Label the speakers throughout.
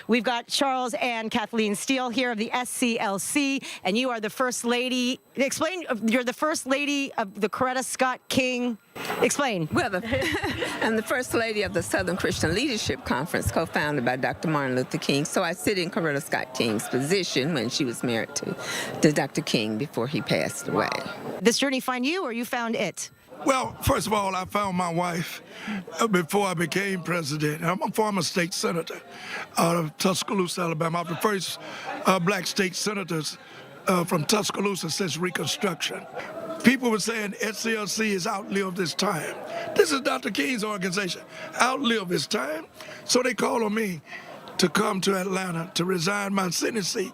Speaker 1: We've got Charles and Cathelean Steele here of the SCLC, and you are the First Lady. Explain, you're the First Lady of the Coretta Scott King. Explain.
Speaker 2: Well, I'm the First Lady of the Southern Christian Leadership Conference, co-founded by Dr. Martin Luther King. So I sit in Coretta Scott King's position when she was married to Dr. King before he passed away.
Speaker 1: This journey find you, or you found it?
Speaker 3: Well, first of all, I found my wife before I became president. I'm a former state senator out of Tuscaloosa, Alabama. I'm the first black state senators from Tuscaloosa since Reconstruction. People were saying SCLC has outlived its time. This is Dr. King's organization, outlived its time. So they called on me to come to Atlanta to resign my Senate seat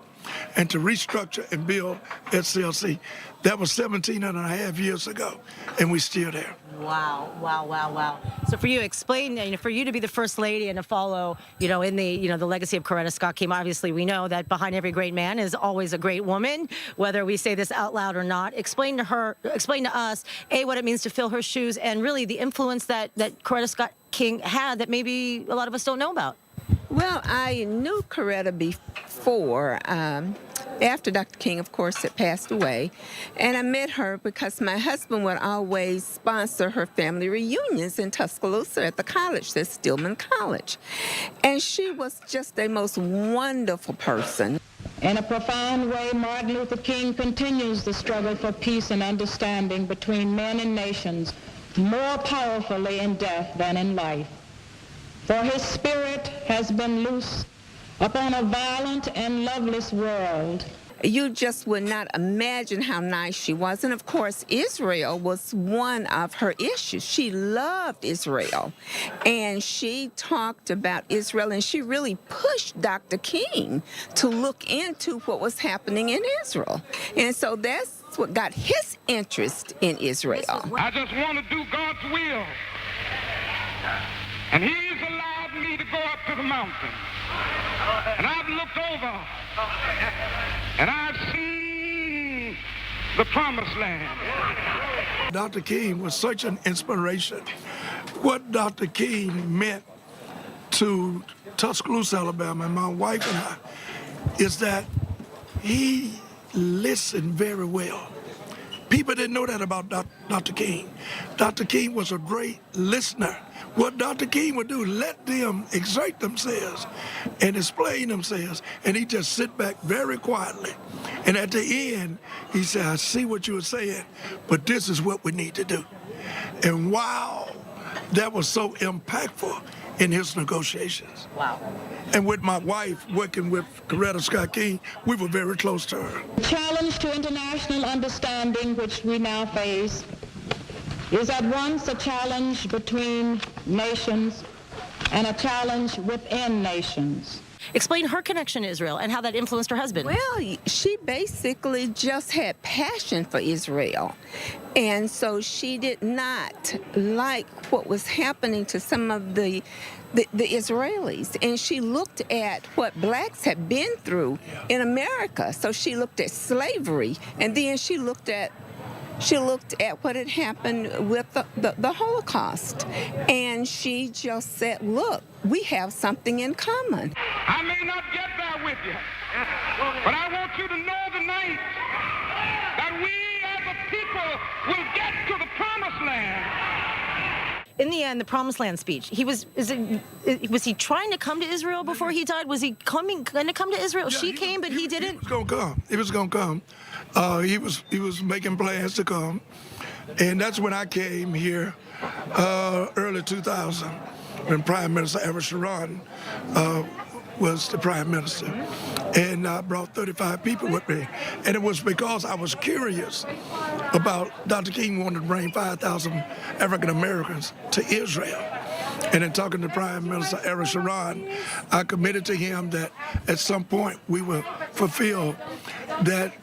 Speaker 3: and to restructure and build SCLC. That was 17 and a half years ago, and we're still there.
Speaker 1: Wow, wow, wow, wow. So for you, explain, for you to be the First Lady and to follow, in the, the legacy of Coretta Scott King, obviously we know that behind every great man is always a great woman, whether we say this out loud or not. Explain to us, A, what it means to fill her shoes, and really the influence that Coretta Scott King had that maybe a lot of us don't know about.
Speaker 2: Well, I knew Coretta before, after Dr. King, of course, had passed away. And I met her because my husband would always sponsor her family reunions in Tuscaloosa at the college, that's Stillman College. And she was just a most wonderful person.
Speaker 4: In a profound way, Martin Luther King continues the struggle for peace and understanding between men and nations more powerfully in death than in life. For his spirit has been loosed upon a violent and loveless world.
Speaker 2: You just would not imagine how nice she was. And of course, Israel was one of her issues. She loved Israel. And she talked about Israel, and she really pushed Dr. King to look into what was happening in Israel. And so that's what got his interest in Israel.
Speaker 5: I just want to do God's will. And he's allowed me to go up to the mountain. And I've looked over, and I've seen the promised land.
Speaker 3: Dr. King was such an inspiration. What Dr. King meant to Tuscaloosa, Alabama, and my wife and I, is that he listened very well. People didn't know that about Dr. King. Dr. King was a great listener. What Dr. King would do, let them exert themselves and explain themselves, and he just sit back very quietly. And at the end, he said, I see what you were saying, but this is what we need to do. And wow, that was so impactful in his negotiations.
Speaker 1: Wow.
Speaker 3: And with my wife working with Coretta Scott King, we were very close to her.
Speaker 4: The challenge to international understanding which we now face is at once a challenge between nations and a challenge within nations.
Speaker 1: Explain her connection to Israel and how that influenced her husband.
Speaker 2: Well, she basically just had passion for Israel. And so she did not like what was happening to some of the Israelis. And she looked at what blacks had been through in America. So she looked at slavery, and then she looked at what had happened with the Holocaust. And she just said, look, we have something in common.
Speaker 5: I may not get there with you, but I want you to know tonight that we as a people will get to the promised land.
Speaker 1: In the end, the Promised Land speech, was he trying to come to Israel before he died? Was he going to come to Israel?
Speaker 3: Yeah,
Speaker 1: she came, but he didn't?
Speaker 3: He was going to come. He was going to come. He was making plans to come. And that's when I came here, early 2000, when Prime Minister Ariel Sharon was the Prime Minister. And I brought 35 people with me. And it was because I was curious about Dr. King wanted to bring 5,000 African Americans to Israel. And in talking to Prime Minister Ariel Sharon, I committed to him that at some point we would fulfill that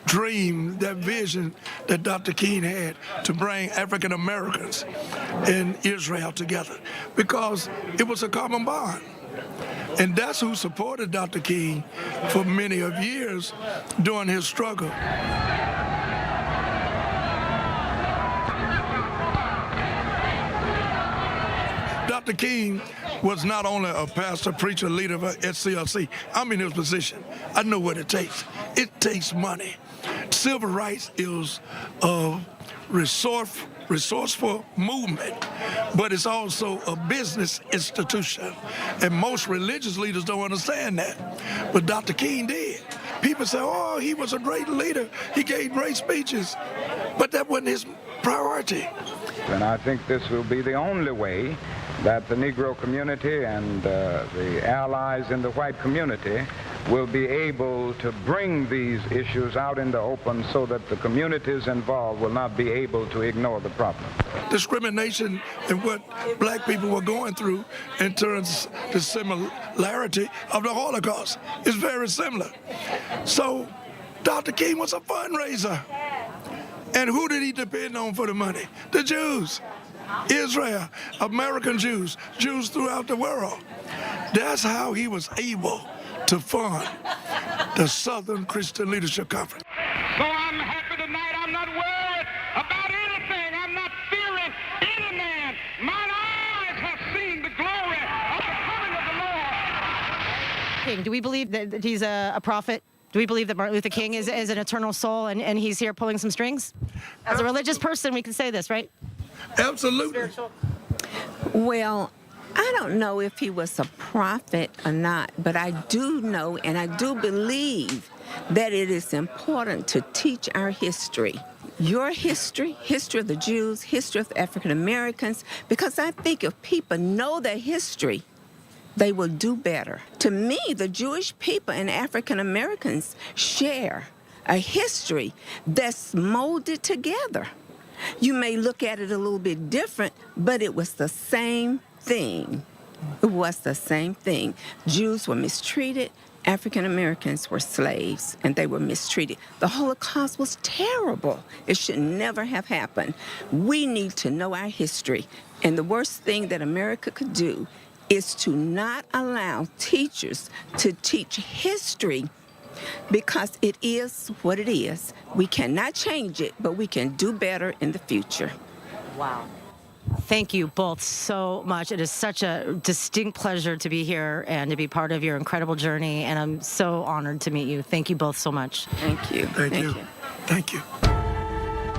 Speaker 3: dream, that vision that Dr. King had to bring African Americans and Israel together, because it was a common bond. And that's who supported Dr. King for many of years during his struggle. Dr. King was not only a pastor, preacher, leader of SCLC. I'm in his position. I know what it takes. It takes money. Civil rights is a resourceful movement, but it's also a business institution. And most religious leaders don't understand that. But Dr. King did. People say, oh, he was a great leader. He gave great speeches. But that wasn't his priority.
Speaker 6: And I think this will be the only way that the Negro community and the allies in the white community will be able to bring these issues out in the open so that the communities involved will not be able to ignore the problem.
Speaker 3: Discrimination and what black people were going through in terms of the similarity of the Holocaust is very similar. So Dr. King was a fundraiser. And who did he depend on for the money? The Jews. Israel, American Jews, Jews throughout the world. That's how he was able to fund the Southern Christian Leadership Conference.
Speaker 5: So I'm happy tonight. I'm not worried about anything. I'm not fearing any man. Mine eyes have seen the glory of the coming of the Lord.
Speaker 1: King, do we believe that he's a prophet? Do we believe that Martin Luther King is an eternal soul and he's here pulling some strings? As a religious person, we can say this, right?
Speaker 3: Absolutely.
Speaker 2: Well, I don't know if he was a prophet or not, but I do know and I do believe that it is important to teach our history. Your history, history of the Jews, history of the African Americans, because I think if people know their history, they will do better. To me, the Jewish people and African Americans share a history that's molded together. You may look at it a little bit different, but it was the same thing. It was the same thing. Jews were mistreated. African Americans were slaves, and they were mistreated. The Holocaust was terrible. It should never have happened. We need to know our history. And the worst thing that America could do is to not allow teachers to teach history, because it is what it is. We cannot change it, but we can do better in the future.
Speaker 1: Wow. Thank you both so much. It is such a distinct pleasure to be here and to be part of your incredible journey, and I'm so honored to meet you. Thank you both so much.
Speaker 2: Thank you.
Speaker 3: Thank you. Thank you.